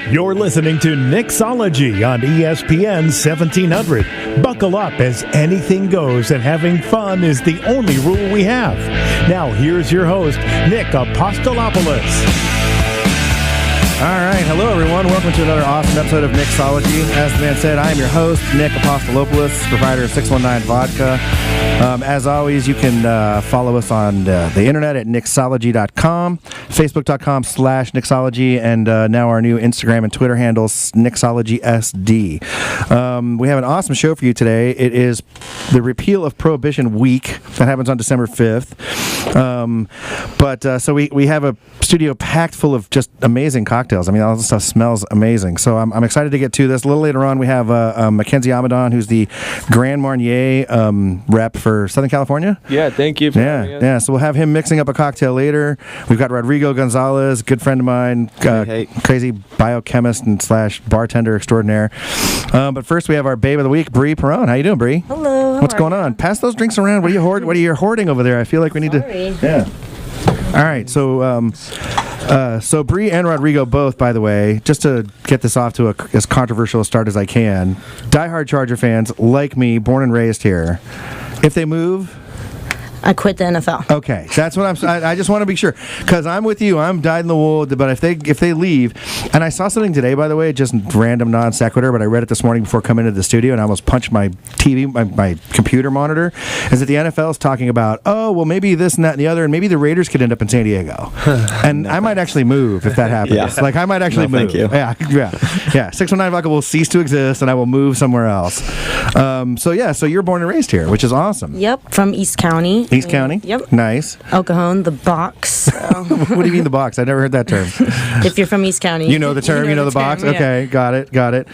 You're listening to Nicksology on ESPN 1700. Buckle up as anything goes and having fun is the only rule we have. Now here's your host, Nick Apostolopoulos. All right, hello everyone. Welcome to another awesome episode of Nicksology. As the man said, I am your host, Nick Apostolopoulos, proprietor of 619 Vodka. As always, you can follow us on the internet at nicksology.com, facebook.com/nicksology, and now our new Instagram and Twitter handles, NicksologySD. We have an awesome show for you today. It is the Repeal of Prohibition Week that happens on December 5th. So we have a studio packed full of just amazing cocktails. I mean, all this stuff smells amazing. So I'm excited to get to this. A little later on, we have Mackinzie Amadon, who's the Grand Marnier rep for Southern California. Yeah, thank you for having us. Yeah, so we'll have him mixing up a cocktail later. We've got Rodrigo Gonzalez, good friend of mine, crazy biochemist and / bartender extraordinaire. But first, we have our babe of the week, Perone. How you doing, Bree? Hello. What's going on? Pass those drinks around. What are you hoarding over there? I feel like we need to. Yeah. All right, so Bree and Rodrigo both, by the way, just to get this off to as controversial a start as I can, diehard Charger fans like me, born and raised here. If they move, I quit the NFL. Okay, that's what I just want to be sure, because I'm with you. I'm dyed in the wool. But if they leave, and I saw something today, by the way, just random non sequitur, but I read it this morning before coming into the studio, and I almost punched my TV, my computer monitor. Is that the NFL is talking about? Oh, well, maybe this and that and the other, and maybe the Raiders could end up in San Diego, and I might actually move if that happens. Yeah. Like I might actually move. Thank you. Yeah. 619 Vodka will cease to exist, and I will move somewhere else. So you're born and raised here, which is awesome. Yep, from East County. East County? Yep. Nice. El Cajon, the box. What do you mean the box? I've never heard that term. If you're from East County. You know the term, you know the box? Yeah. Okay, got it.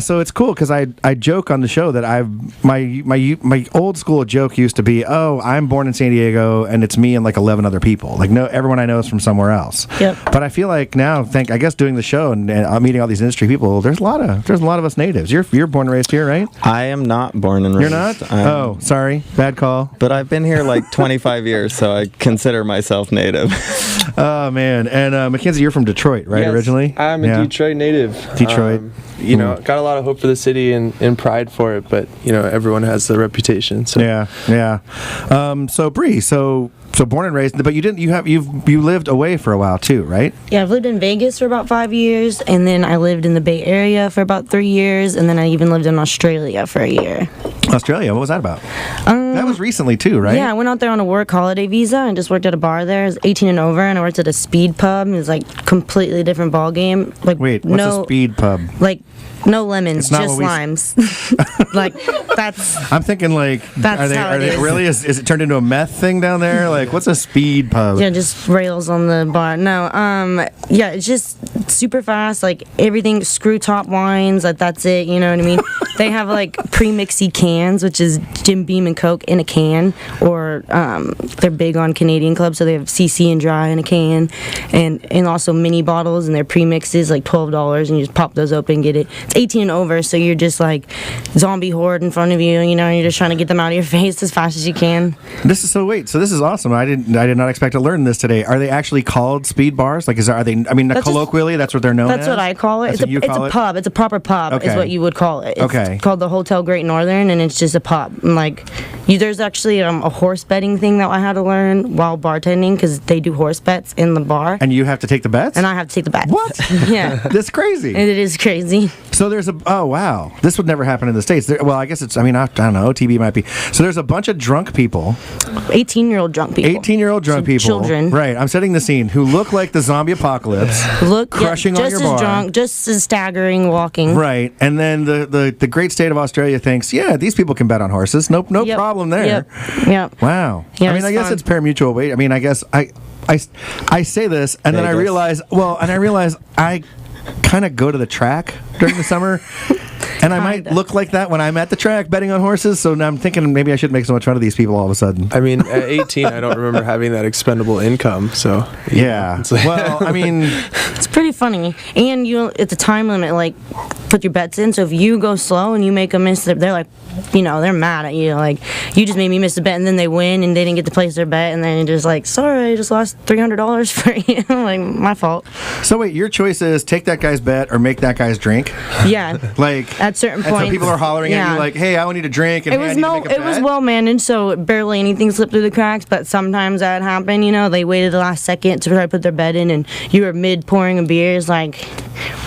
So it's cool because I joke on the show that my old school joke used to be, oh, I'm born in San Diego and it's me and like 11 other people. Like no, everyone I know is from somewhere else. Yep. But I feel like now, I guess doing the show and I'm meeting all these industry people, there's a lot of us natives. You're born and raised here, right? I am not born and raised. You're not? Oh, sorry. Bad call. But I've been here like 25 years, so I consider myself native. Oh, man. And Mackenzie, you're from Detroit, right, Yes, originally? I'm a Detroit native. Detroit. Got a lot of hope for the city and pride for it, but, everyone has the reputation. So. Yeah. So, Bree, so born and raised, but you lived away for a while too, right? Yeah, I've lived in Vegas for about 5 years, and then I lived in the Bay Area for about 3 years, and then I even lived in Australia for a year. Australia, what was that about? That was recently too, right? Yeah, I went out there on a work holiday visa and just worked at a bar there. It was 18 and over, and I worked at a speed pub. It was like completely different ball game. Like, wait, what's a speed pub? Like no lemons, just limes. Like that's. I'm thinking like, that's are they really? Is it turned into a meth thing down there? Like, what's a speed pub? Yeah, just rails on the bar. No, yeah, it's just super fast. Like everything, screw top wines. Like that's it. You know what I mean? They have like pre-mixy cans, which is Jim Beam and Coke in a can, or they're big on Canadian Club, so they have CC and dry in a can, and also mini bottles, and their pre-mixes like $12, and you just pop those open and get it. It's 18 and over, so you're just like zombie horde in front of you, and you're just trying to get them out of your face as fast as you can. This is awesome. I did not expect to learn this today. Are they actually called speed bars? Like, are they? I mean, colloquially, that's what they're known as. That's what I call it. It's a pub. It's a proper pub. Okay. Is what you would call it. It's okay. Called the Hotel Great Northern, and it's just a pub. And like, there's actually a horse betting thing that I had to learn while bartending, because they do horse bets in the bar. And you have to take the bets? And I have to take the bets. What? Yeah. That's crazy. It is crazy. So there's oh wow, this would never happen in the States. Well, I guess I don't know, OTB might be. So there's a bunch of drunk people. 18-year-old drunk people. 18-year-old drunk people. Children. Right, I'm setting the scene, who look like the zombie apocalypse. Crushing on your bar. Just as drunk, just as staggering, walking. Right, and then the great state of Australia thinks, yeah, these people can bet on horses. No problem there. Yep. Wow. Yeah, I mean, I guess it's pari-mutuel. Wait, I mean, I guess I say this, and then I realize I kind of go to the track during the summer, and I might look like that when I'm at the track betting on horses. So now I'm thinking maybe I should make so much fun of these people all of a sudden. I mean, at 18, I don't remember having that expendable income. So yeah. Well, I mean, it's pretty funny, and it's a time limit. Like, put your bets in. So if you go slow and you make a miss, they're like, they're mad at you. Like, you just made me miss a bet, and then they win, and they didn't get to place their bet, and then you're just like, sorry, I just lost $300 for you. Like, my fault. So wait, your choice is take that guy's bet or make that guy's drink? Yeah. Like, at certain points. So people are hollering at you like, hey, I need a drink, and it was well managed, so barely anything slipped through the cracks, but sometimes that happened, they waited the last second to try to put their bet in, and you were mid pouring a beer. It's like,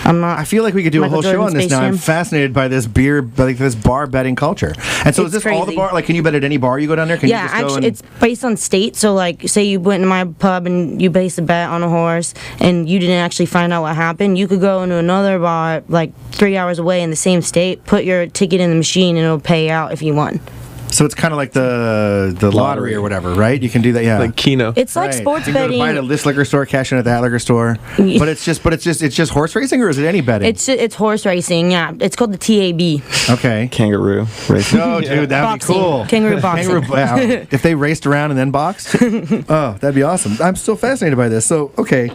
I feel like we could do Michael a whole show on this Space now. Jam. I'm fascinated by this this bar betting culture. And so is this all the crazy. bar? Like, can you bet at any bar you go down there? Can you just go actually, it's based on state. So, like, say you went to my pub and you based a bet on a horse, and you didn't actually find out what happened. You could go into another bar, like 3 hours away in the same state, put your ticket in the machine, and it'll pay out if you won. So it's kind of like the lottery or whatever, right? You can do that, yeah. Like Keno. It's like sports you betting. You can go to buy at this liquor store, cash in at that liquor store. Yeah. But it's just horse racing, or is it any betting? It's horse racing. Yeah, it's called the TAB. Okay. Kangaroo racing. No, dude, that'd Boxing. be cool. Kangaroo boxing. Wow. If they raced around and then boxed, oh, that'd be awesome. I'm still fascinated by this. So, okay.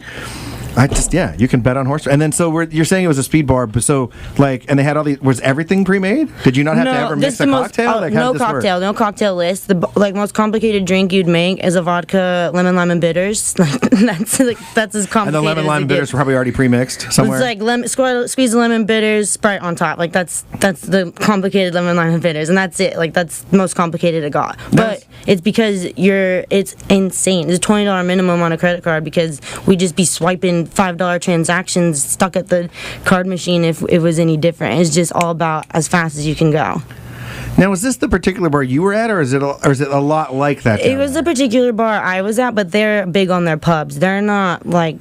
You can bet on horse. And then, so you're saying it was a speed bar, but so, like, and they had all these, was everything pre-made? Did you not have to ever mix a cocktail? Like, no cocktail, no cocktail list. The most complicated drink you'd make is a vodka, lemon, lime, and bitters. That's as complicated. And the lemon, lime, and bitters were probably already pre-mixed somewhere? It's like squeeze the lemon, bitters, Sprite on top. Like, that's the complicated lemon, lime, and bitters, and that's it. Like, that's the most complicated it got. But it's because it's insane. It's a $20 minimum on a credit card because we just be swiping $5 transactions stuck at the card machine if it was any different. It's just all about as fast as you can go. Now, was this the particular bar you were at, or is it a lot like that? It was the particular bar I was at, but they're big on their pubs. They're not like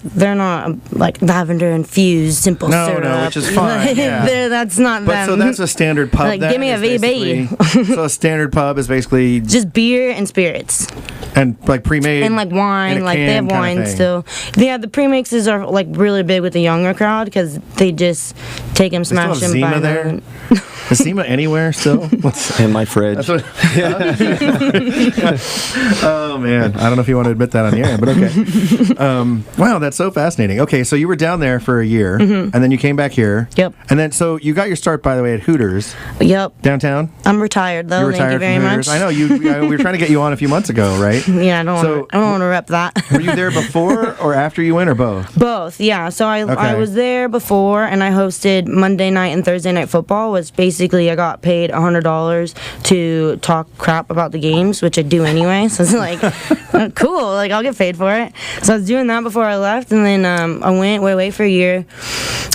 lavender infused simple syrup. No, which is fine. Yeah. That's not but them. So that's a standard pub. Like, give me a VB. So a standard pub is basically just beer and spirits. And like pre-made and like wine, like they have wine still. Yeah, the pre-mixes are like really big with the younger crowd because they just take them, smash them. Zima there? Is Zima anywhere still? In my fridge. Oh man, I don't know if you want to admit that on the air, but okay. Wow, that's so fascinating. Okay, so you were down there for a year, and then you came back here. Yep. And then so you got your start, by the way, at Hooters. Yep. Downtown. I'm retired though. Thank you very much. I know we were trying to get you on a few months ago, right? Yeah, I don't want to rep that. Were you there before or after you went, or both? Both, yeah. So I was there before, and I hosted Monday night and Thursday night football. Was basically I got paid $100 to talk crap about the games, which I do anyway. So it's like, cool. Like, I'll get paid for it. So I was doing that before I left, and then I went away for a year,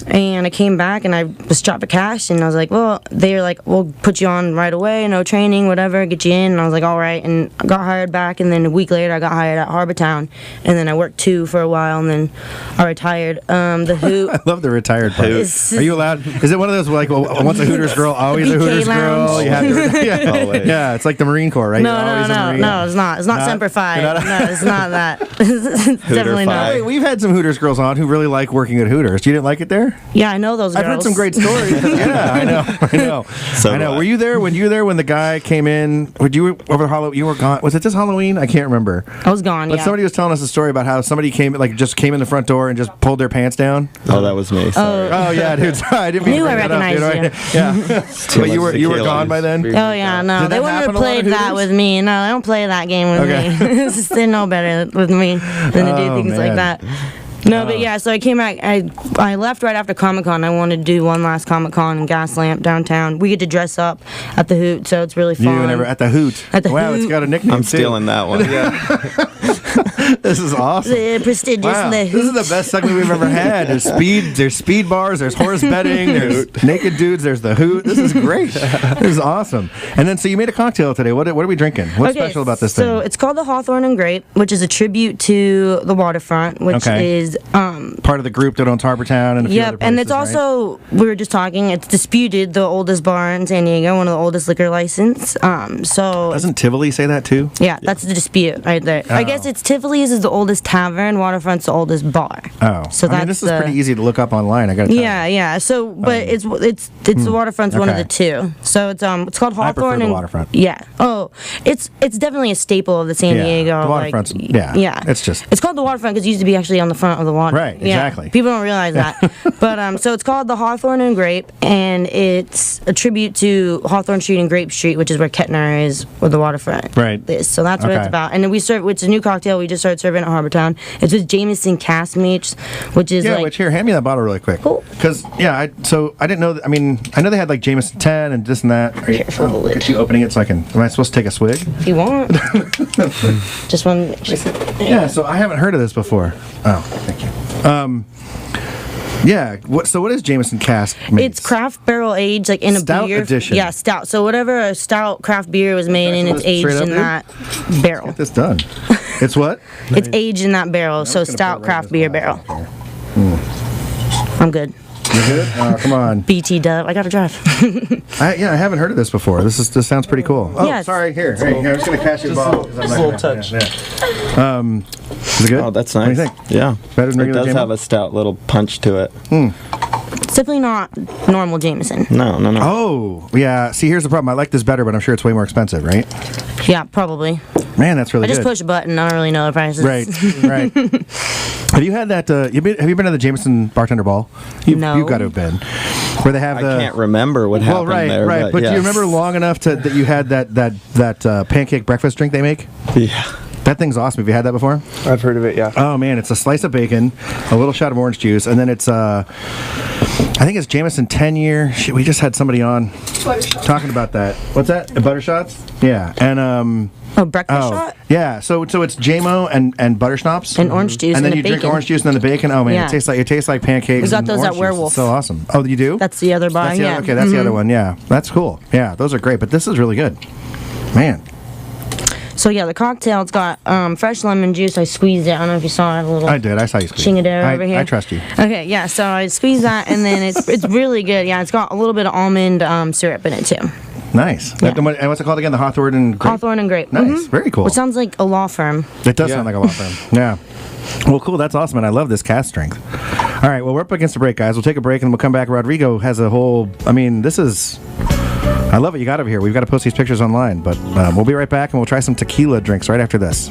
and I came back, and I was strapped for cash, and I was like, well, they were like, we'll put you on right away, no training, whatever, get you in. And I was like, all right, and I got hired back, and then a week later I got hired at Harbortown, and then I worked 2 for a while, and then I retired. The Hoot. I love the retired part. Are you allowed? Is it one of those like, well, once a Hooters girl, always a Hooters girl? You have to, yeah, it's like the Marine Corps, right? No, it's not. It's not Semper Fi. No, it's not that. It's definitely not. Wait, we've had some Hooters girls on who really like working at Hooters. You didn't like it there? Yeah, I know those girls. I've heard some great stories. Yeah, I know. So I know. Were you there when the guy came in? Would you over Halloween? You were gone. Was it this Halloween? I can't remember. I was gone. But somebody was telling us a story about how somebody came in the front door and just pulled their pants down. Oh, that was me. Sorry. Oh yeah, dude. Sorry, I didn't mean to bring that up. Recognized you. Yeah. But you were gone by then. Oh yeah, no, they wouldn't have played that with me. No, they don't play that game with me. They know better with me than to do things like that. No, but yeah, so I came back. I left right after Comic-Con. I wanted to do one last Comic-Con in Gaslamp downtown. We get to dress up at the Hoot, so it's really fun. At the Hoot. Wow, Hoot. It's got a nickname. I'm stealing that one. Yeah. This is awesome. The prestigious This is the best segment we've ever had. There's speed bars, there's horse betting, there's naked dudes, there's the Hoot. This is great. This is awesome. And then, so you made a cocktail today. What are we drinking? What's special about this thing? So it's called the Hawthorne and Grape, which is a tribute to the waterfront, which is part of the group that owns Harbortown and a few other places, and it's also, we were just talking, it's disputed the oldest bar in San Diego, one of the oldest liquor license. So doesn't Tivoli say that too? Yeah, that's the dispute right there. I guess it's Tivoli's is the oldest tavern, Waterfront's the oldest bar. Oh, so this is pretty easy to look up online. I got to tell you. Yeah. So, but it's the Waterfront's one of the two. So it's called Hawthorne. I prefer and the Waterfront. Yeah. Oh, it's definitely a staple of the San Diego. The Waterfront's yeah. It's called the Waterfront because it used to be actually on the front of the water. Right, exactly. People don't realize that. But so it's called the Hawthorne and Grape, and it's a tribute to Hawthorne Street and Grape Street, which is where Kettner is, where the waterfront is. So that's what it's about. And then we serve. It's a new cocktail we just started serving at Harbor Town. It's with Jameson Cask Meats, which is which here, hand me that bottle really quick. Cool. Because I didn't know. I mean, I know they had like Jameson 10 and this and that. Careful the lid. Get you opening it so I can. Am I supposed to take a swig? If you want. Just one. Yeah. So I haven't heard of this before. Oh, thank you. What is Jameson Cask Meats? It's craft barrel aged, like in a Stout beer. edition. Yeah, stout. So whatever a stout craft beer was made in, it's aged in that barrel. Get this done. It's what? It's aged in that barrel. So stout craft beer barrel. I'm good. You good? Oh, come on. BT Dub. I gotta drive. I haven't heard of this before. This sounds pretty cool. Oh, Yes. sorry. Here, I'm just gonna pass you a bottle. Just a little touch. Is it good? Oh, that's nice. What do you think? Yeah. Better than it regular does Jameson? have a stout little punch to it. It's definitely not normal Jameson. No. Oh, yeah. See, here's the problem. I like this better, but I'm sure it's way more expensive, right? Yeah, probably. Man, that's really I just good. push a button. I don't really know the prices. Right. Have you had that? Have you been to the Jameson Bartender Ball? No. You've got to have been. Where they have I can't remember what happened there. Right. But do you remember long enough that you had that pancake breakfast drink they make? Yeah. That thing's awesome. Have you had that before? I've heard of it, yeah. Oh man, it's a slice of bacon, a little shot of orange juice, and then it's I think it's Jameson 10-year. Shit, we just had somebody on talking about that. What's that? Butter shots? Yeah, and breakfast shot? Yeah, so it's JMO and butter schnapps And orange juice and then and you the drink bacon. orange juice and then the bacon. Oh man, Yeah. it tastes like pancakes. We got and those orange at juice. Werewolf. It's so awesome. Oh, you do? That's the other bar. That's the Yeah. other, okay, that's the other one. Yeah, that's cool. Yeah, those are great. But this is really good, man. So yeah, the cocktail, it's got fresh lemon juice. I squeezed it. I don't know if you saw. I have a little. I did. I saw you squeeze. Chingadero over here. I trust you. Okay, yeah. So I squeezed that, and then it's really good. Yeah, it's got a little bit of almond syrup in it too. Nice. Yeah. And what's it called again? The Hawthorne and Grape? Hawthorne and Grape. Nice. Very cool. Which sounds like a law firm. It does sound like a law firm. Yeah. Well, cool. That's awesome, and I love this cast strength. All right. Well, we're up against the break, guys. We'll take a break, and we'll come back. Rodrigo has a whole. I mean, this is. I love what you got over here. We've got to post these pictures online, but we'll be right back, and we'll try some tequila drinks right after this.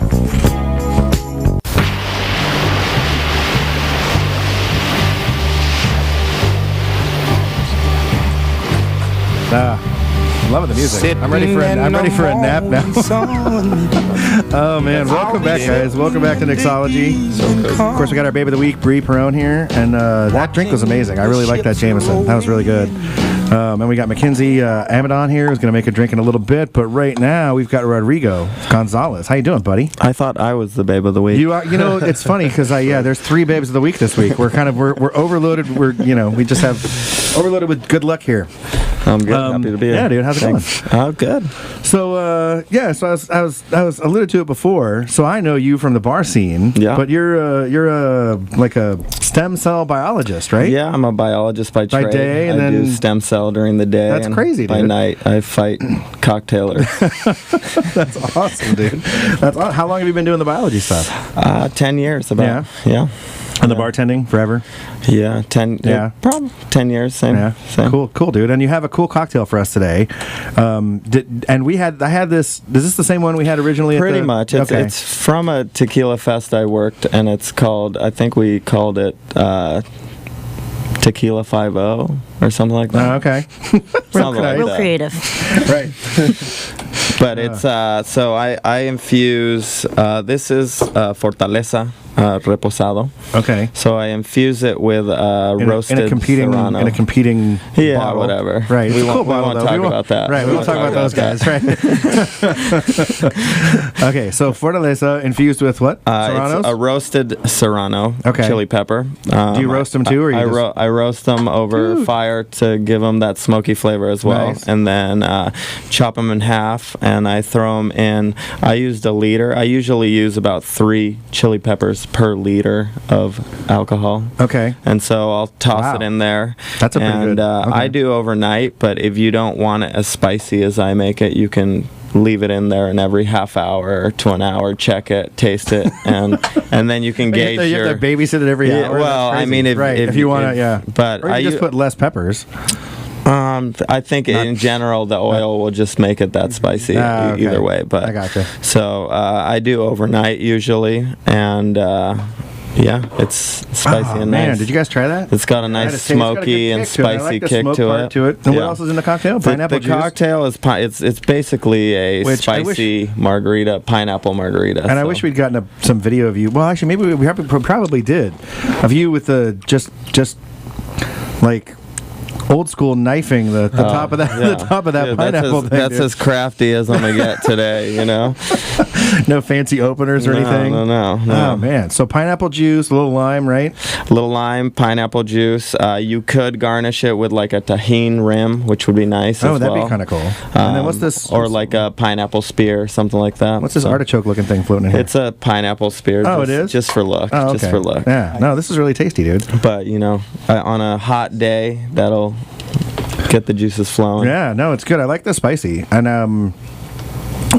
Loving the music. I'm ready for a nap now. Oh man, welcome back, guys. Welcome back to Nicksology. Of course, we got our baby of the week, Perone here, and that drink was amazing. I really liked that Jameson. That was really good. And we got Mackinzie Amadon here, who's going to make a drink in a little bit. But right now, we've got Rodrigo Gonzalez. How you doing, buddy? I thought I was the babe of the week. You are. You know, it's funny because there's 3 babes of the week this week. We're overloaded. We just have overloaded with good luck here. I'm good. Happy to be here. Yeah, dude. How's it going? Oh, good. So I was alluded to it before. So I know you from the bar scene. Yeah. But you're like a stem cell biologist, right? Yeah, I'm a biologist by trade. day, and I do then- stem cell during the day. That's and crazy, By dude. night, I fight cocktailers. That's awesome, dude. How long have you been doing the biology stuff? 10 years, about. Yeah? Yeah. And the bartending forever? Yeah, 10. Yeah. Probably 10 years. Same. Yeah. Same. Cool, dude. And you have a cool cocktail for us today. I had this. Is this the same one we had originally? Pretty much. It's from a tequila fest I worked, and it's called. I think we called it Tequila 5-0 or something like that. Oh, okay. Something like Real that. creative. Right. But it's so I infuse. This is Fortaleza Reposado. Okay. So I infuse it with roasted in a competing Serrano. Yeah, bottle. whatever. Right. We It's a cool won't bottle, though. talk about that. Right. We won't talk about those guys. Right. Okay. So Fortaleza infused with what? Serranos? It's a roasted Serrano. Okay. Chili pepper. Do you roast them too, or I roast them over fire to give them that smoky flavor as well, Nice. and then chop them in half, and I throw them in. I used a liter. I usually use about 3 chili peppers per liter of alcohol. Okay. And so I'll toss Wow. it in there. That's a pretty and good- okay. I do overnight, but if you don't want it as spicy as I make it, you can leave it in there, and every half hour to an hour, check it, taste it, and then you can gauge you your. have to babysit it every Yeah, hour. well, That's I mean, crazy. if you want to, yeah. But Or you I just put less peppers. I think in general the oil will just make it that spicy Okay. either way. But I gotcha. So I do overnight usually, and Yeah, it's spicy and nice. Man, did you guys try that? It's got a nice smoky and spicy kick to it. And what else is in the cocktail? Pineapple juice? The cocktail is it's basically a spicy margarita, pineapple margarita. And I wish we'd gotten some video of you. Well, actually, maybe we probably did. Of you with the just like old school knifing the top of that the top of that pineapple thing. That's as crafty as I'm gonna get today, you know. No fancy openers or anything. No. Oh man! So pineapple juice, a little lime, right? A little lime, pineapple juice. You could garnish it with like a tahini rim, which would be nice. Oh, that'd be kind of cool. And then what's this? Or like a pineapple spear, something like that. What's this artichoke-looking thing floating in here? It's a pineapple spear. Oh, it is? Just for look. Oh, okay. Just for look. Yeah. No, this is really tasty, dude. But you know, on a hot day, that'll get the juices flowing. Yeah, no, it's good. I like the spicy.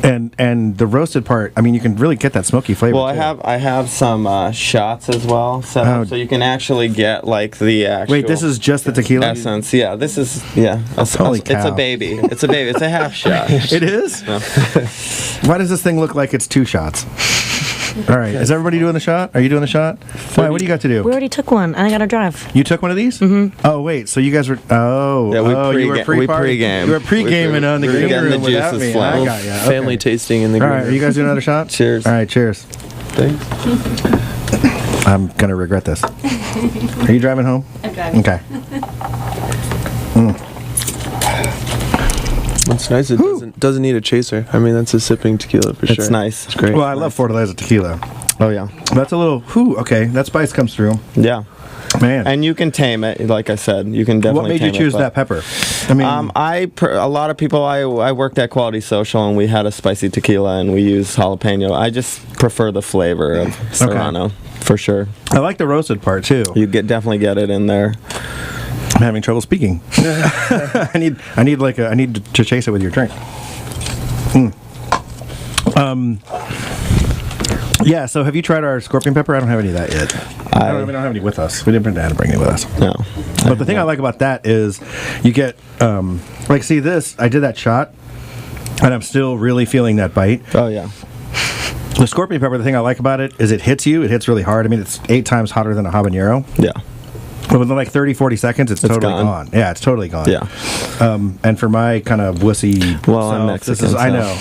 And the roasted part, I mean, you can really get that smoky flavor. Well, I have some shots as well set up, so you can actually get like the actual. Wait, this is just the tequila essence? Yeah, this is Holy cow. It's a baby. It's a baby. It's a half shot. It is. No. Why does this thing look like it's 2 shots? All right, is everybody doing the shot? Are you doing the shot? Why? What do you got to do? We already took one. I gotta drive. You took one of these? Mm-hmm. Oh wait, so you guys were? You were pre-game. You were pre-gaming on the green room without me. I got you. Okay. Family tasting in the green room. All right, are you guys doing another shot? Cheers. All right, cheers. Thanks. I'm gonna regret this. Are you driving home? I'm driving. Okay. It's nice. It doesn't need a chaser. I mean, that's a sipping tequila for sure. It's nice. It's great. Well, I love Fortaleza tequila. Oh yeah. That's a little. Okay, that spice comes through. Yeah. Man. And you can tame it, like I said. You can definitely. What made tame you choose that pepper? I mean, a lot of people. I worked at Quality Social, and we had a spicy tequila, and we used jalapeno. I just prefer the flavor of Serrano for sure. I like the roasted part too. You definitely get it in there. I'm having trouble speaking. I need to chase it with your drink. Yeah. So have you tried our scorpion pepper? I don't have any of that yet. We don't have any with us. We didn't bring any with us. No. But the thing I like about that is you get see this. I did that shot, and I'm still really feeling that bite. Oh yeah. The scorpion pepper. The thing I like about it is it hits you. It hits really hard. I mean, it's 8 times hotter than a habanero. Yeah. But within like 30, 40 seconds, it's totally gone. Yeah, it's totally gone. Yeah. And for my kind of wussy I'm Mexican. I know.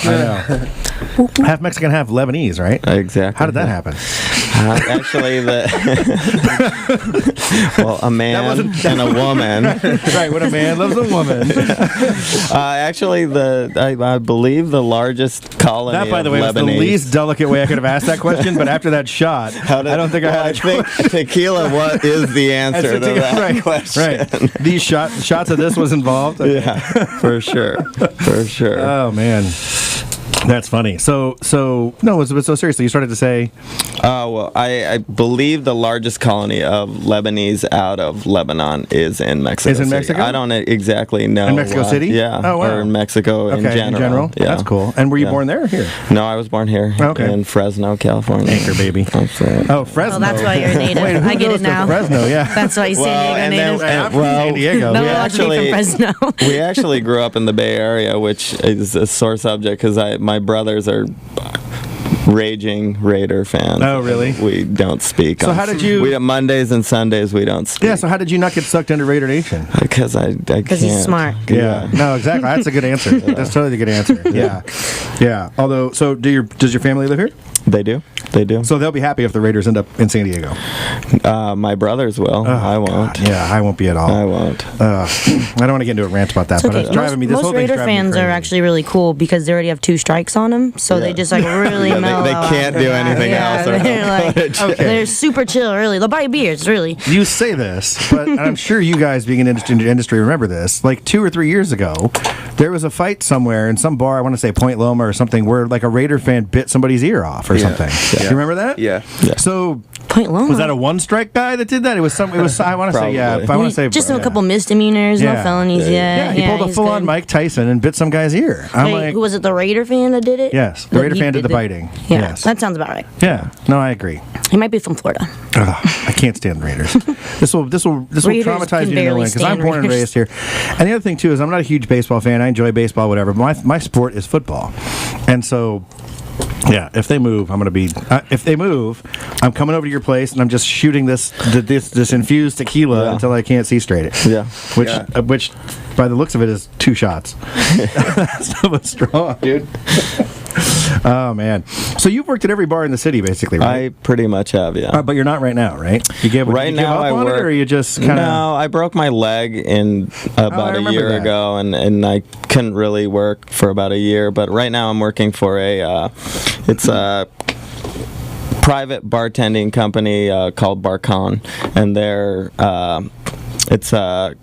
Half Mexican, half Lebanese, right? Exactly. How did that happen? Actually, a man and a woman. Right, when a man loves a woman. Actually, I believe the largest colony that, by the way, Lebanese. was the least delicate way I could have asked that question, but after that shot, I don't think I had a choice. I think tequila is the answer to that question. Right. These shots of this was involved? Okay. Yeah, for sure. For sure. Oh, man. That's funny. So seriously, you started to say... Well, I believe the largest colony of Lebanese out of Lebanon is in Mexico Is in City. Mexico? I don't exactly know. In Mexico City? Yeah. Oh, wow. Or in Mexico in general. Yeah. That's cool. And were you born there or here? No, I was born here in Fresno, California. Anchor, baby. Oh, Fresno. Oh, that's why you're a native. Wait, I get it now. Fresno, yeah. That's why you're San Diego native. I'm from San Diego. No, actually from Fresno. We actually grew up in the Bay Area, which is a sore subject because my brothers are raging Raider fans. Oh, really? We don't speak. So how did you... We have Mondays and Sundays we don't speak. Yeah, so how did you not get sucked into Raider Nation? Because I can't. Because he's smart. Yeah. No, exactly. That's a good answer. That's totally a good answer. Yeah. Yeah. Although, so does your family live here? They do. So they'll be happy if the Raiders end up in San Diego. My brothers will. I won't. God. Yeah, I won't be at all. I won't. I don't want to get into a rant about that, but it's driving me. This whole most thing's Raider driving me fans crazy. are actually really cool because they already have 2 strikes on them, so they just like really mellow. They can't do anything else. They're they're super chill. Really, they'll buy beers. Really. You say this, but I'm sure you guys, being in the industry, remember this. Like 2 or 3 years ago, there was a fight somewhere in some bar. I want to say Point Loma or something, where like a Raider fan bit somebody's ear off or something. Yeah. You remember that? Yeah. So Point Loma. Was that a 1-strike guy that did that? It was some. It was. I want to say yeah. If I want to say just a couple misdemeanors, no felonies. Yeah. He pulled a full-on Mike Tyson and bit some guy's ear. I'm like, who was it? The Raider fan that did it? Yes, the Raider fan did the biting. Yeah, yes. that sounds about right. Yeah. No, I agree. He might be from Florida. I can't stand the Raiders. This will traumatize you to no end because I'm born and raised here. And the other thing too is I'm not a huge baseball fan. I enjoy baseball, whatever. But my sport is football, and so Yeah, if they move, I'm going to be. If they move, I'm coming over to your place and I'm just shooting this infused tequila until I can't see straight. Yeah. Which, by the looks of it, is 2 shots. That's so strong, dude. Oh man! So you've worked at every bar in the city, basically, right? I pretty much have, yeah. But you're not right now, right? Right now, up I on work. It, or you just kind of? No, I broke my leg about a year ago, and I couldn't really work for about a year. But right now, I'm working for it's a private bartending company called Barcon, and it's a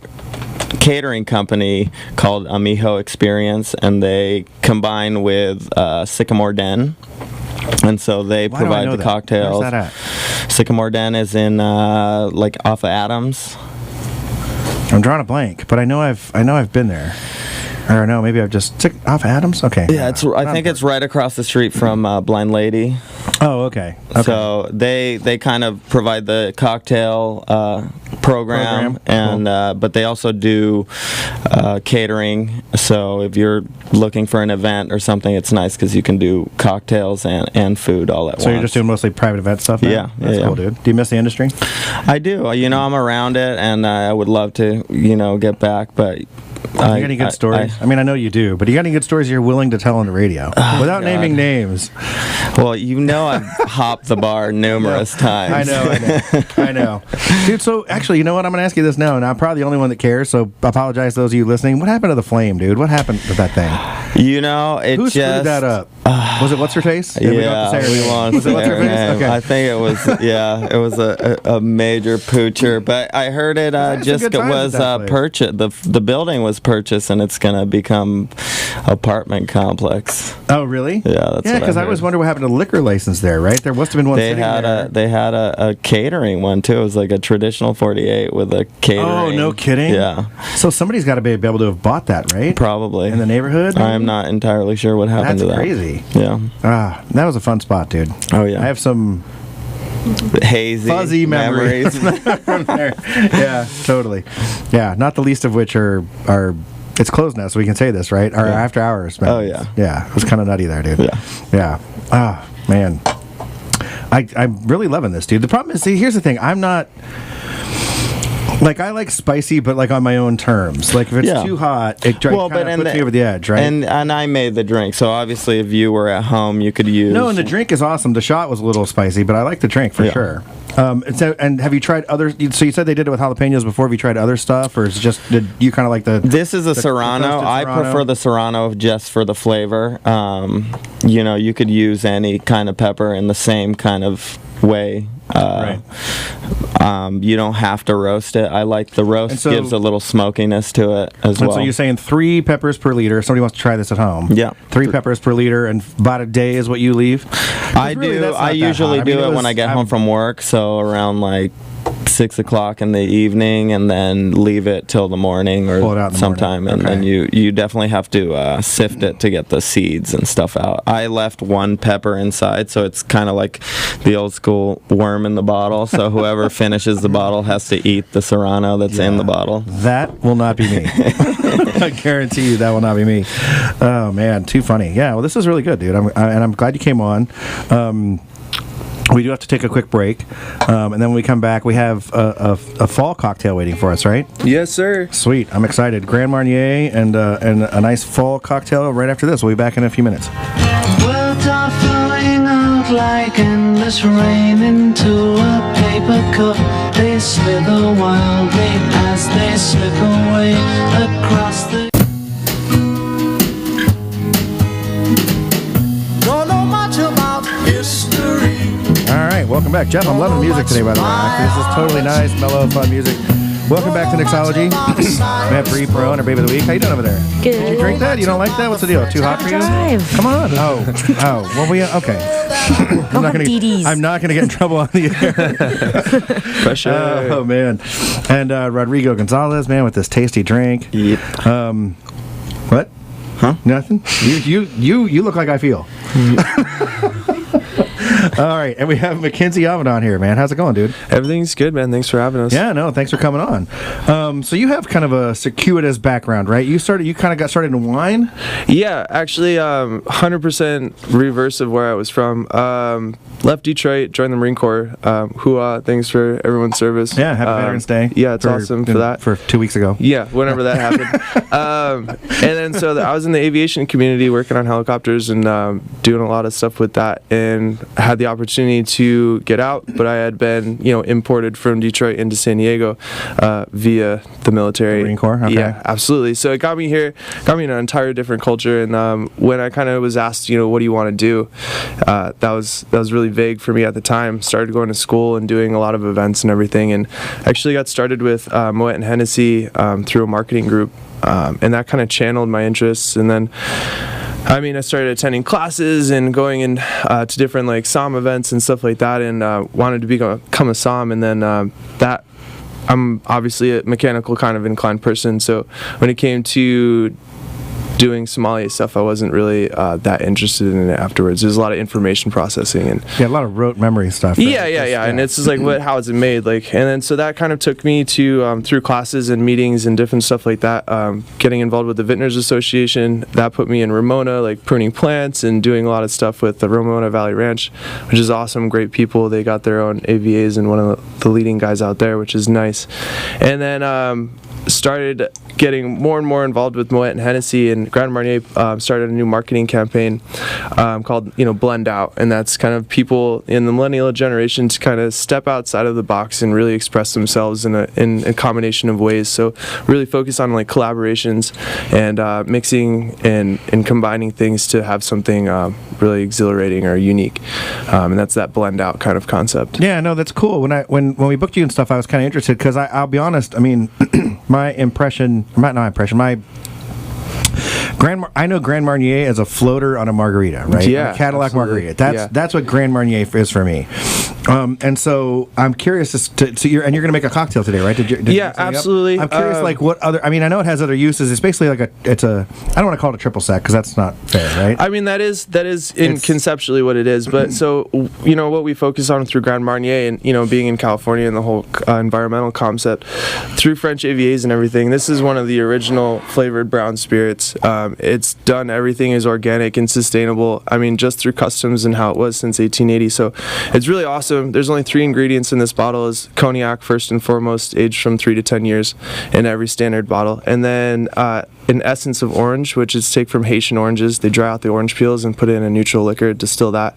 catering company called Amijo Experience, and they combine with Sycamore Den, and so they provide the cocktails. Where's that at? Sycamore Den is in like off of Adams. I'm drawing a blank, but I know I've been there. Or no, maybe I've just off Adams. Okay. Yeah, I think it's right across the street from Blind Lady. Oh, okay. So they kind of provide the cocktail program, and cool. But they also do catering. So if you're looking for an event or something, it's nice because you can do cocktails and food all at once. So you're just doing mostly private event stuff now? Yeah. That's cool, dude. Do you miss the industry? I do. You know, I'm around it, and I would love to, get back, but... You got any good stories? I mean, I know you do, but you got any good stories you're willing to tell on the radio without naming names? Well, I've hopped the bar numerous times. I know. Dude, so actually, you know what? I'm going to ask you this now, and I'm probably the only one that cares, so I apologize to those of you listening. What happened to the flame, dude? What happened with that thing? Who screwed that up? Was it What's-Her-Face? Yeah, we want Was it What's-Her-Face? Okay. I think it was, it was a major poocher, but I heard it just was purchased. The building was purchased, and it's going to become apartment complex. Oh, really? Yeah, that's because I always wonder what happened to the liquor license there, right? There must have been one sitting there. They had a catering one, too. It was like a traditional 48 with a catering. Oh, no kidding? Yeah. So somebody's got to be able to have bought that, right? Probably. In the neighborhood? I'm not entirely sure what happened to that. That's crazy. Yeah. That was a fun spot, dude. Oh, yeah. I have some... hazy fuzzy memories from there. Yeah, totally. Yeah, not the least of which are it's closed now, so we can say this, right? Our after hours memories. Oh, yeah. Yeah, it was kind of nutty there, dude. Yeah. Man. I'm really loving this, dude. The problem is, see, here's the thing. I'm not... Like, I like spicy, but like on my own terms. Like, if it's too hot, it kind of puts me over the edge, right? And I made the drink, so obviously if you were at home, you could use... No, and the drink is awesome. The shot was a little spicy, but I like the drink for sure. And have you tried other... So you said they did it with jalapenos before. Have you tried other stuff, or is it just... Did you kind of like the... This is a Serrano. I prefer the Serrano just for the flavor. You could use any kind of pepper in the same kind of way. Right. You don't have to roast it. I like the roast, gives a little smokiness to it as well. So you're saying 3 peppers per liter. If somebody wants to try this at home. Yeah. 3 peppers per liter, and about a day is what you leave? I do. I usually do it when I get home from work, so around like 6 o'clock in the evening, and then leave it till the morning or sometime. And then you definitely have to sift it to get the seeds and stuff out. I left 1 pepper inside, so it's kind of like the old school worm in the bottle. So whoever finishes the bottle has to eat the Serrano that's in the bottle. That will not be me. I guarantee you that will not be me. Oh, man, too funny. Yeah, well, this is really good, dude. I'm glad you came on. We do have to take a quick break, and then when we come back, we have a fall cocktail waiting for us, right? Yes, sir. Sweet. I'm excited. Grand Marnier and a nice fall cocktail right after this. We'll be back in a few minutes. Words are flowing out like endless rain into a paper cup. They slither wildly as they slip away across the... Don't know much about history. All right, welcome back. Jeff, I'm loving the music today, by the way. This is totally nice, mellow, fun music. Welcome back to Nicksology. We have Perone, our baby of the week. How you doing over there? Good. Did you drink that? You don't like that? What's the deal? Too hot for you? Drive. Come on. Oh. Well, okay. I'm not gonna get in trouble on the air. Pressure. Oh man. And Rodrigo Gonzalez, man, with this tasty drink. Yep. What? Huh? Nothing. You look like I feel. All right, and we have Mackinzie Amadon here, man. How's it going, dude? Everything's good, man. Thanks for having us. Yeah, no, thanks for coming on. So you have kind of a circuitous background, right? You kind of got started in wine? Yeah, actually, 100% reverse of where I was from. Left Detroit, joined the Marine Corps. Hooah, thanks for everyone's service. Yeah, happy Veterans Day. Yeah, it's awesome for that. For 2 weeks ago. Yeah, whenever that happened. And then so I was in the aviation community working on helicopters and doing a lot of stuff with that, and had the opportunity to get out, but I had been, imported from Detroit into San Diego via the military. The Marine Corps? Okay. Yeah, absolutely. So it got me here, got me in an entire different culture, and when I kind of was asked, what do you want to do, that was really vague for me at the time. Started going to school and doing a lot of events and everything, and actually got started with Moet and Hennessy through a marketing group, and that kind of channeled my interests. And then I started attending classes and going in to different like SOM events and stuff like that, and wanted to become a SOM. And then that I'm obviously a mechanical kind of inclined person, so when it came to doing sommelier stuff, I wasn't really that interested in it afterwards. There's a lot of information processing and a lot of rote memory stuff. Right? Yeah. And it's just like, how is it made? Like, and then so that kind of took me to through classes and meetings and different stuff like that. Getting involved with the Vintners Association, that put me in Ramona, like pruning plants and doing a lot of stuff with the Ramona Valley Ranch, which is awesome. Great people. They got their own AVAs and one of the leading guys out there, which is nice. And then started getting more and more involved with Moet and Hennessy, and Grand Marnier started a new marketing campaign called Blend Out, and that's kind of people in the millennial generation to kind of step outside of the box and really express themselves in a combination of ways. So really focus on like collaborations and mixing and combining things to have something really exhilarating or unique, and that's that blend out kind of concept. Yeah, no, that's cool. When we booked you and stuff, I was kind of interested because I'll be honest. My I know Grand Marnier as a floater on a margarita, right? Yeah, a Cadillac absolutely. margarita. That's what Grand Marnier is for me. And so I'm curious you're going to make a cocktail today, right? Did you absolutely. I'm curious, like what other? I know it has other uses. It's basically like I don't want to call it a triple sec because that's not fair, right? That is conceptually what it is. But so what we focus on through Grand Marnier and being in California and the whole environmental concept through French AVAs and everything. This is one of the original flavored brown spirits. It's done. Everything is organic and sustainable. Just through customs and how it was since 1880. So it's really awesome. There's only 3 ingredients in this bottle. Is cognac first and foremost, aged from 3 to 10 years in every standard bottle, and then an essence of orange, which is take from Haitian oranges. They dry out the orange peels and put it in a neutral liquor, distill that,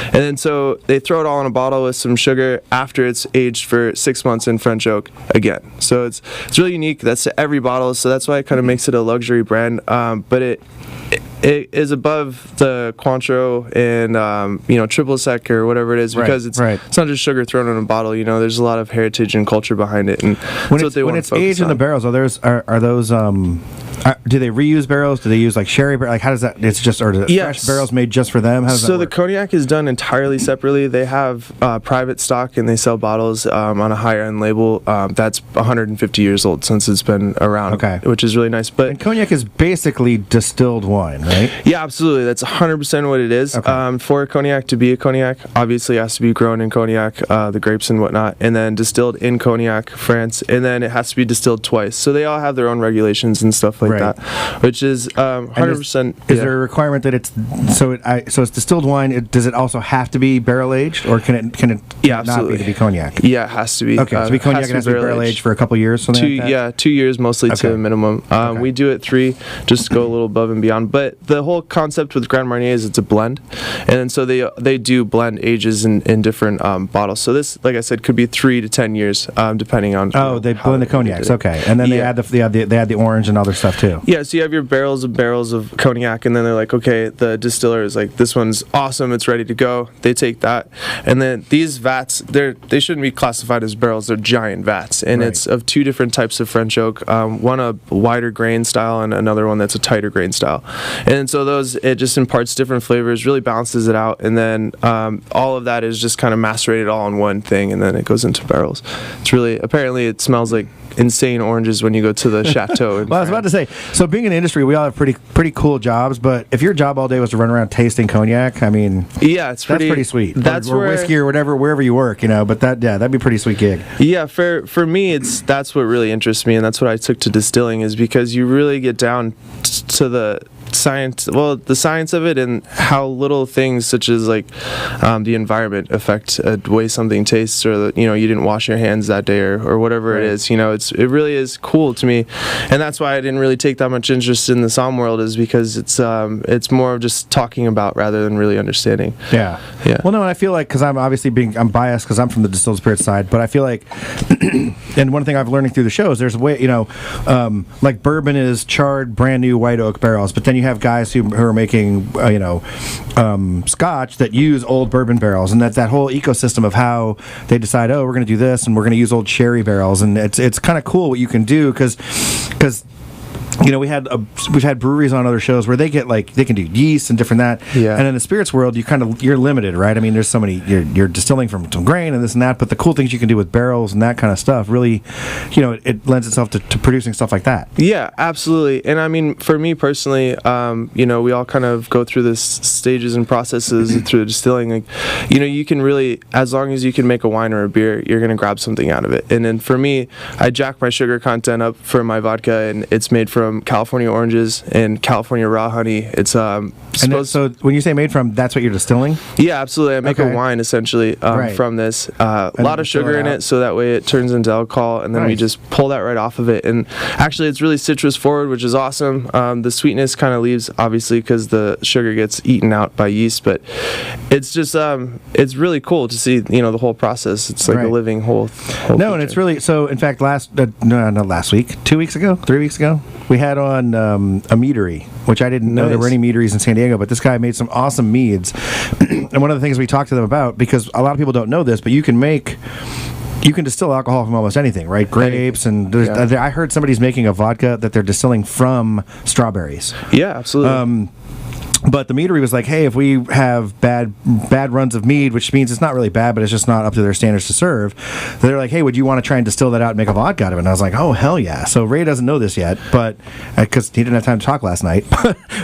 and then so they throw it all in a bottle with some sugar after it's aged for 6 months in French oak again. So it's really unique. That's every bottle, so that's why it kind of makes it a luxury brand. But it is above the Cointreau and triple sec or whatever it is, because it's not just sugar thrown in a bottle. There's a lot of heritage and culture behind it, and when it's aged in the barrels, are those do they reuse barrels? Do they use like sherry barrels? Like how does that? It's just fresh barrels made just for them. How does that work? The cognac is done entirely separately. They have private stock and they sell bottles on a higher end label that's 150 years old since it's been around, which is really nice. But and cognac is basically distilled wine, right? Yeah, absolutely. That's 100% what it is. For a cognac to be a cognac, obviously it has to be grown in Cognac, the grapes and whatnot, and then distilled in Cognac, France, and then it has to be distilled twice. So they all have their own regulations and stuff like that, which is 100%. Is there a requirement that it's so it's distilled wine? Does it also have to be barrel aged, or can it not be to be cognac? Yeah, it has to be. Okay, to be cognac, it has to be barrel aged for a couple years. Something like that? Yeah, 2 years mostly to a minimum. We do it 3, just to go a little above and beyond. But the whole concept with Grand Marnier is it's a blend, and then so they do blend ages in different bottles. So this, like I said, could be 3 to 10 years, depending on. They blend the cognacs, and then they add the orange and other stuff too. Yeah, so you have your barrels of cognac, and then they're like, okay, the distiller is like, this one's awesome, it's ready to go. They take that, and then these vats, they shouldn't be classified as barrels. They're giant vats, and it's of 2 different types of French oak. One a wider grain style, and another one that's a tighter grain style. And so it just imparts different flavors, really balances it out, and then all of that is just kind of macerated all in one thing, and then it goes into barrels. It's really, apparently it smells like insane oranges when you go to the chateau. Well, I was about to say, so being in the industry, we all have pretty cool jobs, but if your job all day was to run around tasting cognac, I mean, yeah, that's pretty sweet. That's or whiskey or whatever, wherever you work, but that'd be a pretty sweet gig. Yeah, for me, that's what really interests me, and that's what I took to distilling, is because you really get down to the science of it, and how little things such as like the environment affect the way something tastes, or you didn't wash your hands that day, or whatever right. it is. It really is cool to me, and that's why I didn't really take that much interest in the somm world, is because it's more of just talking about rather than really understanding. Yeah. Well, no, and I feel like, because I'm obviously I'm biased because I'm from the distilled spirit side, but I feel like, and one thing I've learned through the show is there's a way, like bourbon is charred, brand new white oak barrels, but then you have guys who are making scotch that use old bourbon barrels, and that whole ecosystem of how they decide, we're going to do this and we're going to use old sherry barrels, and it's kind of cool what you can do, because we've had breweries on other shows where they can do yeast and different that. Yeah. And in the spirits world, you're limited, right? I mean, there's so many, you're distilling from some grain and this and that, but the cool things you can do with barrels and that kind of stuff really, it lends itself to producing stuff like that. Yeah, absolutely. And I mean, for me personally, we all kind of go through this stages and processes through the distilling. Like, you can really, as long as you can make a wine or a beer, you're going to grab something out of it. And then for me, I jack my sugar content up for my vodka, and it's made from California oranges and California raw honey. It's so when you say made from, that's what you're distilling? Yeah, absolutely. I make a wine essentially from this. A lot of sugar in it, so that way it turns into alcohol, and then we just pull that right off of it. And actually, it's really citrus forward, which is awesome. The sweetness kind of leaves, obviously, because the sugar gets eaten out by yeast. But it's just it's really cool to see the whole process. It's like a living whole no, and it's really so. In fact, not last week, 2 weeks ago, 3 weeks ago, we had on a meadery, which I didn't know there were any meaderies in San Diego, but this guy made some awesome meads. And one of the things we talked to them about, because a lot of people don't know this, but you can distill alcohol from almost anything, right? Grapes, and I heard somebody's making a vodka that they're distilling from strawberries. Yeah, absolutely. But the meadery was like, hey, if we have bad runs of mead, which means it's not really bad, but it's just not up to their standards to serve, they're like, hey, would you want to try and distill that out and make a vodka out of it? And I was like, oh, hell yeah. So Ray doesn't know this yet, but because he didn't have time to talk last night.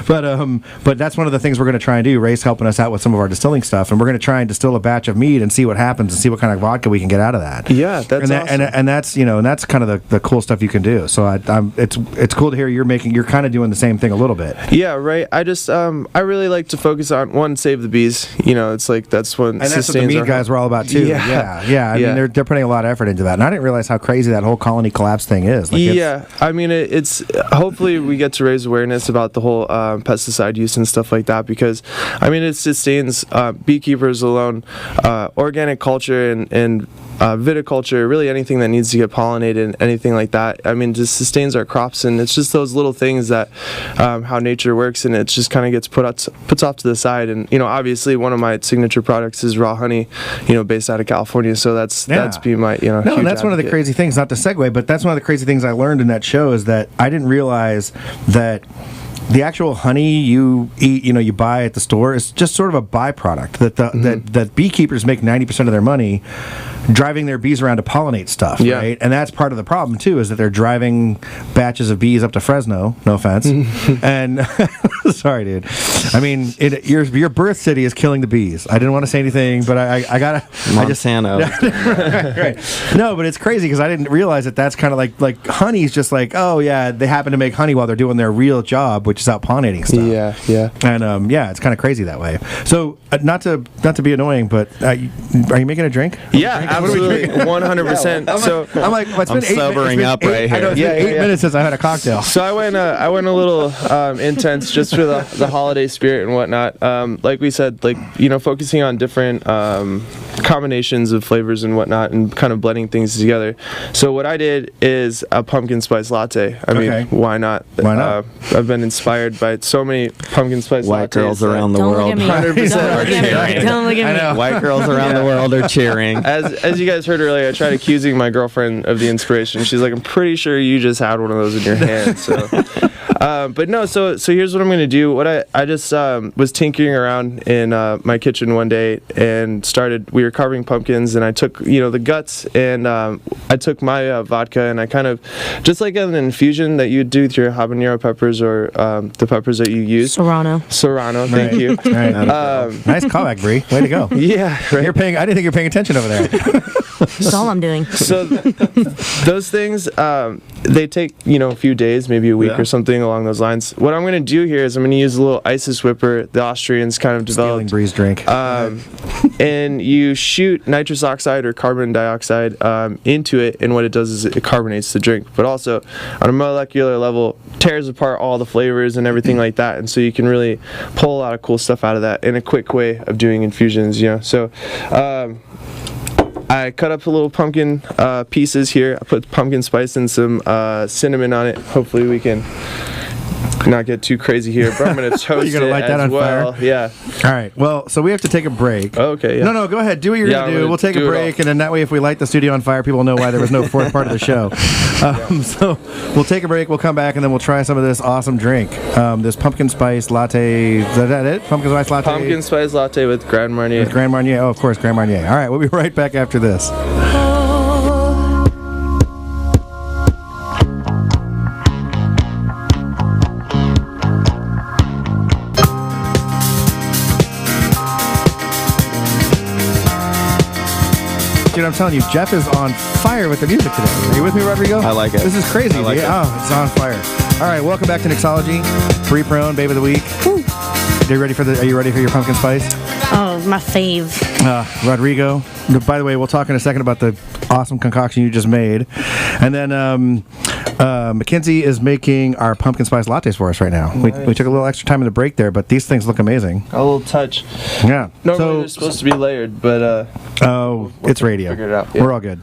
but that's one of the things we're going to try and do. Ray's helping us out with some of our distilling stuff, and we're going to try and distill a batch of mead and see what happens and see what kind of vodka we can get out of that. Yeah, that's awesome. And that's and that's kind of the cool stuff you can do. So it's cool to hear you're kind of doing the same thing a little bit. Yeah, right. I just I really like to focus on save the bees. It's like that's what and that's what the mead guys were all about too. Yeah. I mean, they're putting a lot of effort into that, and I didn't realize how crazy that whole colony collapse thing is. I mean, it's hopefully we get to raise awareness about the whole pesticide use and stuff like that, because I mean it sustains beekeepers alone, organic culture and viticulture, really anything that needs to get pollinated and anything like that. I mean, just sustains our crops, and it's just those little things that how nature works, and it just kind of gets puts off to the side. And obviously one of my signature products is raw honey, based out of California. So that's been my no, and that's advocate. one of the crazy things. Not to segue, but that's one of the crazy things I learned in that show is that I didn't realize that the actual honey you eat, you buy at the store is just sort of a byproduct. That beekeepers make 90% of their money driving their bees around to pollinate stuff, right? And that's part of the problem too, is that they're driving batches of bees up to Fresno. No offense, and sorry, dude. I mean, your birth city is killing the bees. I didn't want to say anything, but I gotta. Monsanto. Right. No, but it's crazy because I didn't realize that that's kind of like honey's just like, oh yeah, they happen to make honey while they're doing their real job, which is out pollinating stuff. Yeah. And it's kind of crazy that way. So not to be annoying, but are you making a drink? Yeah, absolutely, 100%. So I'm like, it's been sobering up right here. I know, it's been 8 minutes since I had a cocktail. So I went a little intense just for the holiday spirit and whatnot. Like we said, focusing on different combinations of flavors and whatnot, and kind of blending things together. So what I did is a pumpkin spice latte. I mean, why not? Why not? I've been inspired by so many pumpkin spice White lattes. girls around the world. 100%. Don't look at me. White girls around the world are cheering. As you guys heard earlier, I tried accusing my girlfriend of the inspiration. She's like, I'm pretty sure you just had one of those in your hand. So But no, so here's what I'm gonna do. What I just was tinkering around in my kitchen one day and we were carving pumpkins, and I took the guts, and I took my vodka, and I kind of just like an infusion that you'd do with your habanero peppers or the peppers that you use. Serrano, thank you. Right. Nice callback, Bree. Way to go. Yeah, right. I didn't think you were paying attention over there. that's all I'm doing. So those things, they take a few days, maybe a week or something along those lines. What I'm going to do here is I'm going to use a little Isis whipper the Austrians kind of developed. Stealing Bree's drink. And you shoot nitrous oxide or carbon dioxide into it, and what it does is it carbonates the drink, but also on a molecular level tears apart all the flavors and everything like that, and so you can really pull a lot of cool stuff out of that in a quick way of doing infusions. So I cut up a little pumpkin pieces here. I put pumpkin spice and some cinnamon on it. Hopefully we can not get too crazy here, but I'm going to toast You're gonna light that on fire? Yeah. All right. Well, so we have to take a break. Okay. Yeah. No, go ahead. Do what you're going to do. We'll take a break, and then that way, if we light the studio on fire, people will know why there was no fourth part of the show. So we'll take a break. We'll come back, and then we'll try some of this awesome drink. This pumpkin spice latte. Is that it? Pumpkin spice latte? Pumpkin spice latte with Grand Marnier. With Grand Marnier. Oh, of course, Grand Marnier. All right. We'll be right back after this. Dude, I'm telling you, Jeff is on fire with the music today. Are you with me, Rodrigo? I like it. This is crazy, I like dude. it. Oh, it's on fire. All right, welcome back to Nicksology. Perone, Babe of the Week. Woo. Are you ready for your pumpkin spice? Oh, my fave. Rodrigo. By the way, we'll talk in a second about the awesome concoction you just made. And then Mackinzie is making our pumpkin spice lattes for us right now. Nice. We took a little extra time in the break there, but these things look amazing. A little touch. Yeah. Normally they're supposed to be layered, but it's radio. Figure it out. Yeah. We're all good.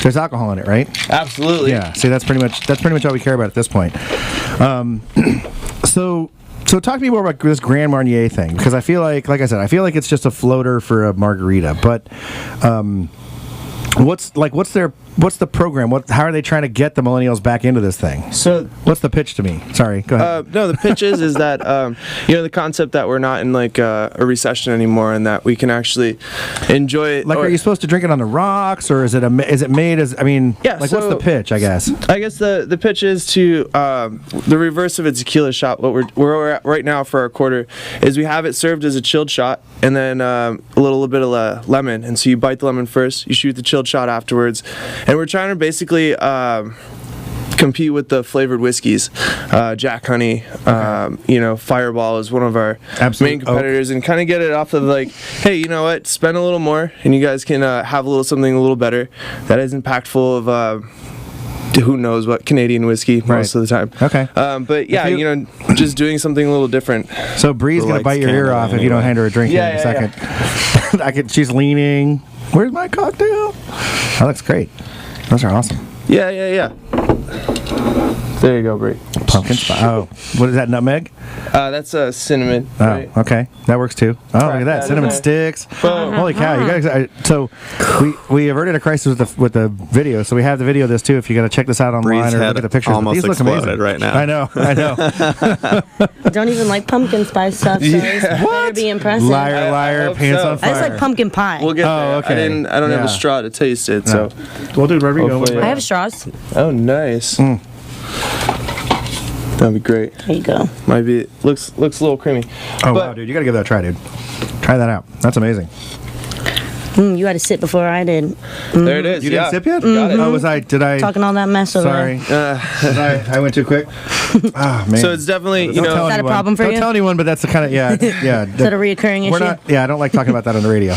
There's alcohol in it, right? Absolutely. Yeah. See, that's pretty much all we care about at this point. So talk to me more about this Grand Marnier thing, because I feel like I said, it's just a floater for a margarita. But what's the program? How are they trying to get the millennials back into this thing? So what's the pitch to me? Sorry, go ahead. No, the pitch is that the concept that we're not in like a recession anymore, and that we can actually enjoy it. Like, are you supposed to drink it on the rocks, or is it made as? I mean, yeah. Like, what's the pitch? I guess. I guess the pitch is to the reverse of a tequila shot. What we're at right now for our quarter is we have it served as a chilled shot, and then a little bit of lemon. And so you bite the lemon first, you shoot the chilled shot afterwards, and we're trying to basically compete with the flavored whiskeys. Jack Honey, Fireball is one of our main competitors, and kind of get it off of like, hey, you know what? Spend a little more, and you guys can have something a little better that is impactful of. Who knows what Canadian whiskey most of the time. Okay. But yeah, just doing something a little different. So Bree's gonna bite your ear off if you don't hand her a drink in a second. Yeah. She's leaning. Where's my cocktail? That looks great. Those are awesome. Yeah. There you go, Bree. Pumpkin spice. Oh, what is that? Nutmeg? That's cinnamon. Oh, right? okay, that works too. Oh, look at that, cinnamon sticks. Boom. Holy cow! You guys. So we averted a crisis with the video. So we have the video of this too. If you got to check this out online Bree's or look at the pictures, almost these look amazing right now. I know. I don't even like pumpkin spice stuff, so this better be impressive. Liar, pants on fire. I just like pumpkin pie. We'll get there. Okay. I don't have a straw to taste it, so. Well, dude, wherever you go. I have straws. Oh, nice. That'd be great. There you go. Might be looks a little creamy. Oh wow, dude, you gotta give that a try, dude. Try that out. That's amazing. You had to sip before I did. There it is. You didn't sip yet? Got it. Oh, did I? Talking all that mess over Sorry. I went too quick. Ah, man. So it's definitely, Is that a problem for you? Don't tell anyone, but that's the kind of, yeah. Is that a reoccurring issue? I don't like talking about that on the radio.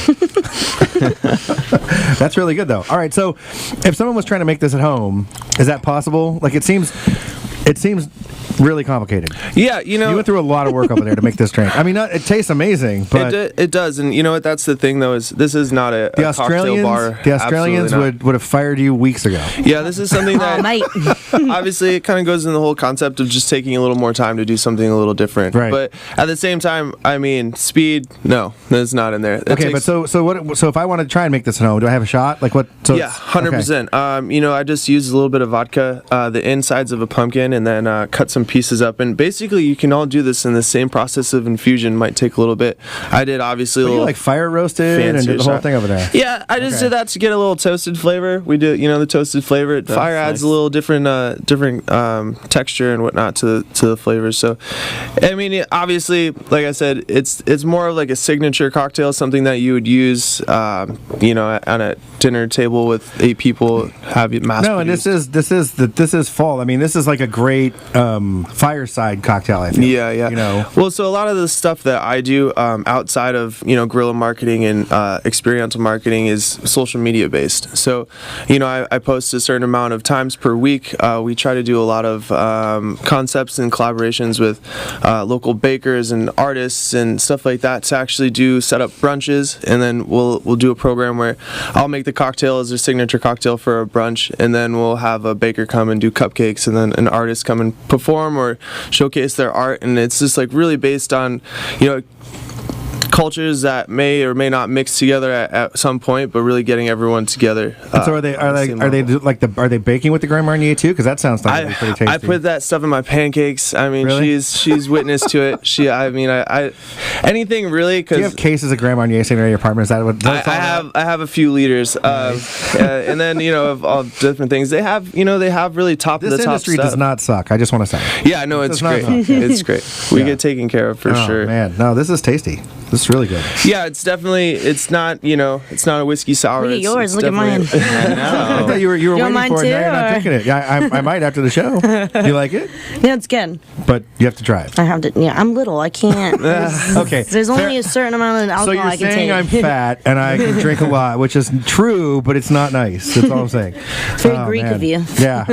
That's really good, though. All right, so if someone was trying to make this at home, is that possible? Like, it seems really complicated. Yeah, you went through a lot of work over there to make this drink. I mean, it tastes amazing, but it does. And you know what? That's the thing, though, is this is not a cocktail bar. The Australians would have fired you weeks ago. Yeah, this is something that obviously it kind of goes in the whole concept of just taking a little more time to do something a little different. Right. But at the same time, I mean, speed, no, that's not in there. Okay, but so if I want to try and make this at home, do I have a shot? Like what? So yeah, 100%. I just use a little bit of vodka, the insides of a pumpkin, and then cut some pieces up, and basically you can all do this in the same process of infusion. Might take a little bit. I did obviously a little like fire roasted and did the whole thing over there. Yeah, I just did that to get a little toasted flavor. We do, the toasted flavor. Fire adds a little different texture and whatnot to the flavors. So, I mean, obviously, like I said, it's more of like a signature cocktail, something that you would use, on a dinner table with 8 people. Have it mass. No, and this is fall. I mean, this is like a great fireside cocktail. I think. Yeah. Well, so a lot of the stuff that I do outside of guerrilla marketing and experiential marketing is social media based. So, I post a certain amount of times per week. We try to do a lot of concepts and collaborations with local bakers and artists and stuff like that to actually set up brunches, and then we'll do a program where I'll make the cocktail as a signature cocktail for a brunch, and then we'll have a baker come and do cupcakes, and then an artist come and perform or showcase their art, and it's just like really based on cultures that may or may not mix together at some point, but really getting everyone together. So are they baking with the Grand Marnier too? Because that sounds like it'd be pretty tasty. I put that stuff in my pancakes. I mean, really? she's witness to it. I anything really. Cause do you have cases of Grand Marnier sitting around your apartment? Is that what? I have a few liters, and then of all different things. They have really top of the top stuff. This industry does not suck. I just want to say. Yeah, no, it's great. It's great. We get taken care of for sure. Man, no, this is tasty. This is really good. Yeah, it's not a whiskey sour. Look at yours. Look at mine. I thought you were waiting mine for it. too, Now you're not drinking it. Yeah, I might after the show. You like it? Yeah, it's good. But you have to try it. I have to. Yeah, I'm little. I can't. Okay. There's only a certain amount of alcohol I can take. So you're saying I'm fat and I can drink a lot, which is true, but it's not nice. That's all I'm saying. Very Greek of you. Yeah.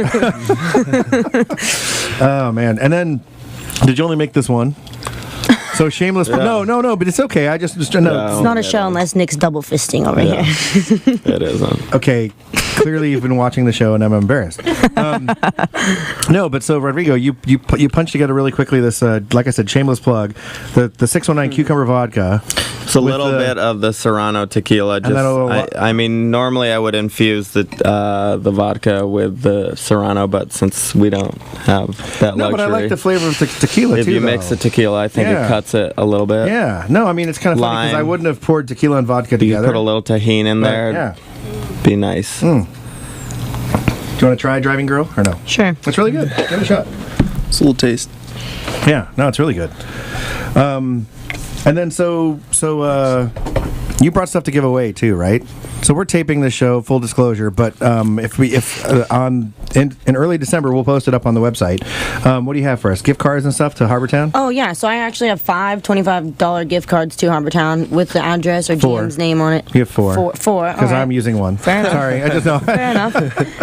Oh man. And then, did you only make this one? So shameless. Yeah. No, but it's okay. I just no. It's not a show unless Nick's double fisting over here. It isn't. Okay. Clearly, you've been watching the show, and I'm embarrassed. No, but so Rodrigo, you punched together really quickly this, like I said, shameless plug, the 619 cucumber vodka. It's a little bit of the Serrano tequila. I mean, normally I would infuse the vodka with the Serrano, but since we don't have that luxury. No, but I like the flavor of the tequila too. If you mix the tequila, I think it cuts it a little bit. Yeah. No, I mean it's kind of funny because I wouldn't have poured tequila and vodka together. You put a little tahini in there. Yeah. Be nice. Do you want to try Driving Girl or no? Sure. It's really good. Give it a shot. It's a little taste. Yeah. No, it's really good. And then so you brought stuff to give away too, right? So we're taping this show, full disclosure, but in early December we'll post it up on the website. What do you have for us? Gift cards and stuff to Harbortown? Oh yeah, so I actually have 5 $25 gift cards to Harbortown with the address or GM's name on it. You have 4. 4. Because I'm using one. Fair enough. Sorry, I just know. Fair enough.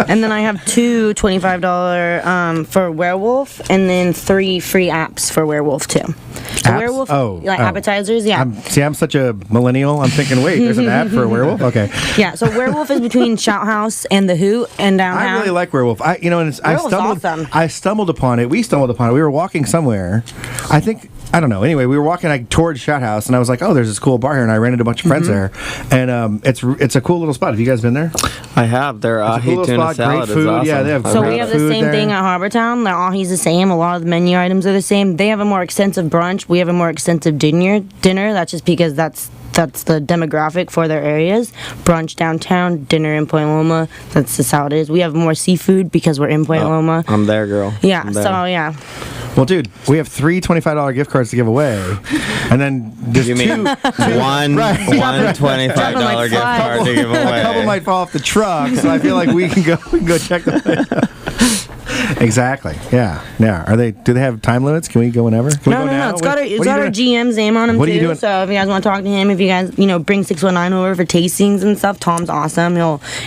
And then I have 2 $25 for Werewolf, and then 3 free apps for Werewolf too. So apps? Werewolf, appetizers. Yeah. I'm such a millennial. I'm thinking, wait, there's an app for a werewolf? Okay. Yeah, so Werewolf is between Shout House and the Hoot and downtown. I really like Werewolf. Werewolf's awesome. I stumbled upon it. We stumbled upon it. We were walking somewhere. I don't know. Anyway, we were walking towards Shout House, and I was like, oh, there's this cool bar here, and I ran into a bunch of friends there. And it's a cool little spot. Have you guys been there? I have. Their ahi tuna salad is awesome. Yeah, they have so we have the same thing at Harbortown. Their ahi's the same. A lot of the menu items are the same. They have a more extensive brunch. We have a more extensive dinner. That's just because that's the demographic for their areas. Brunch downtown, dinner in Point Loma. That's just how it is. We have more seafood because we're in Point Loma. I'm there, girl. Yeah, so yeah. Well, dude, we have 3 $25 gift cards to give away, and then just one $25 gift card to give away. A couple might fall off the truck, so I feel like we can go check them out. Exactly. Yeah. Do they have time limits? Can we go whenever? No. It's got our GM's name on them what too. Are you doing? So if you guys want to talk to him, if you guys bring 619 over for tastings and stuff, Tom's awesome.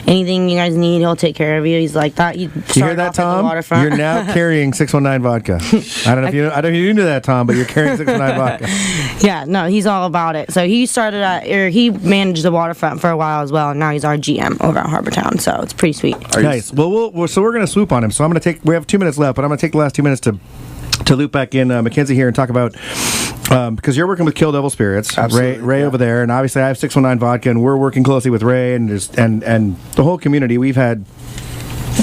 Anything you guys need, he'll take care of you. He's like that. You hear that, Tom? You're now carrying 619 vodka. I don't know if you knew that, Tom, but you're carrying 619 vodka. Yeah. No, he's all about it. So he he managed the waterfront for a while as well, and now he's our GM over at Harbortown. So it's pretty sweet. Nice. Well, so we're gonna swoop on him. So I'm gonna take. We have 2 minutes left, but I'm going to take the last 2 minutes to loop back in Mackinzie here and talk about because you're working with Kill Devil Spirits, Ray over there, and obviously I have 619 Vodka, and we're working closely with Ray and the whole community. We've had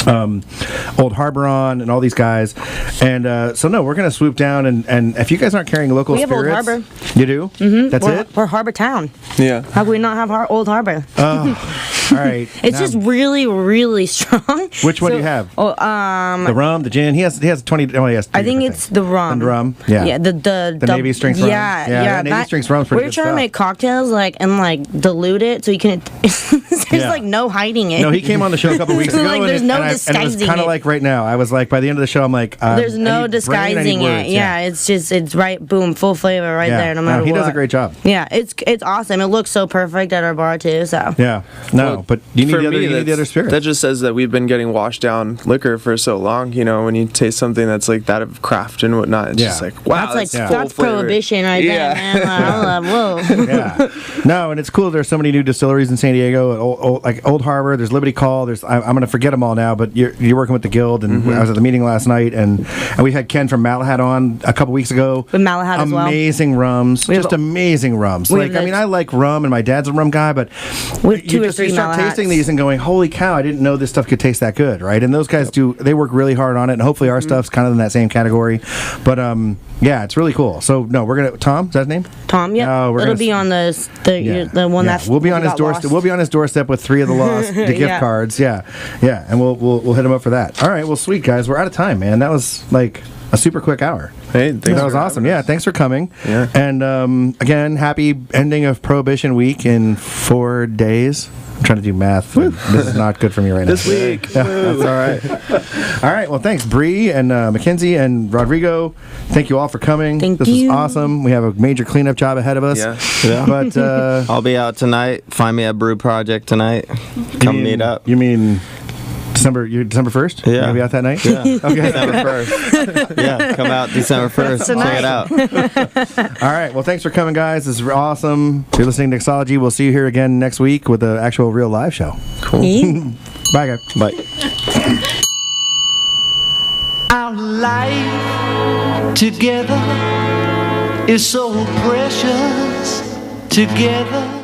Old Harbor on, and all these guys. And so no, we're gonna swoop down and if you guys aren't carrying local We have Old spirits, Harbor. you do. Mm-hmm. That's it. We're Harbor Town. Yeah. How could we not have Old Harbor? All right. It's now, just really, really strong. which one do you have? Oh, the rum, the gin. He has 20. Oh, he has. I think it's the rum. The rum. Yeah. Yeah. The Navy strength rum. Yeah. Yeah. Navy strength rum's pretty We're good trying to stuff. make cocktails and dilute it so you can. There's like no hiding it. No, he came on the show a couple weeks ago. Like, there's no and it was disguising kind of it. like right now. I was like, by the end of the show, I'm like, there's no I need brain, I disguising need it. words. Yeah, it's right, boom, full flavor right there. No matter he what. does a great job. Yeah, it's awesome. It looks so perfect at our bar too. So Yeah. No, Well, but you need for the other. me, You need the other spirit. That just says that we've been getting washed down liquor for so long. You know, when you taste something that's like that of craft and whatnot, it's just like, wow, that's full that's flavor. prohibition right there, man. I love, whoa. Yeah. No, and it's cool. There's so many new distilleries in San Diego. Like Old Harbor. There's Liberty Call. I'm going to forget them all now. But you're working with the guild, and I was at the meeting last night, and we had Ken from Malahide on a couple weeks ago. With Malahide as well. Amazing rums, just amazing rums. Like I mean, I like rum, and my dad's a rum guy, but we have 2 or 3 you start Malahides. tasting these and going, holy cow, I didn't know this stuff could taste that good, right? And those guys they work really hard on it, and hopefully our stuff's kind of in that same category. But yeah, it's really cool. So no, we're gonna Tom. Is that his name? Tom. Yeah. No, It'll be on the one that's. We'll be on his doorstep. We'll be on his doorstep with 3 of the lost the gift Yeah. cards. Yeah, and we'll hit him up for that. All right, well, sweet guys, we're out of time, man. That was like a super quick hour. Hey, thanks that was for awesome. having Yeah, us. thanks for coming. Yeah. And again, happy ending of Prohibition Week in 4 days. I'm trying to do math. And this is not good for me right now. This week. Yeah, that's all right. All right. Well, thanks, Bree and Mackinzie and Rodrigo. Thank you all for coming. Thank this you. was awesome. We have a major cleanup job ahead of us. Yeah. But I'll be out tonight. Find me at Brew Project tonight. Come meet up. You mean December 1st? Yeah. You're gonna be out that night? Yeah. Okay. December 1st. Yeah, come out December 1st. Check it out. All right. Well, thanks for coming, guys. This is awesome. You're listening to Nicksology. We'll see you here again next week with the actual real live show. Cool. Bye, guys. Bye. Our life together is so precious together.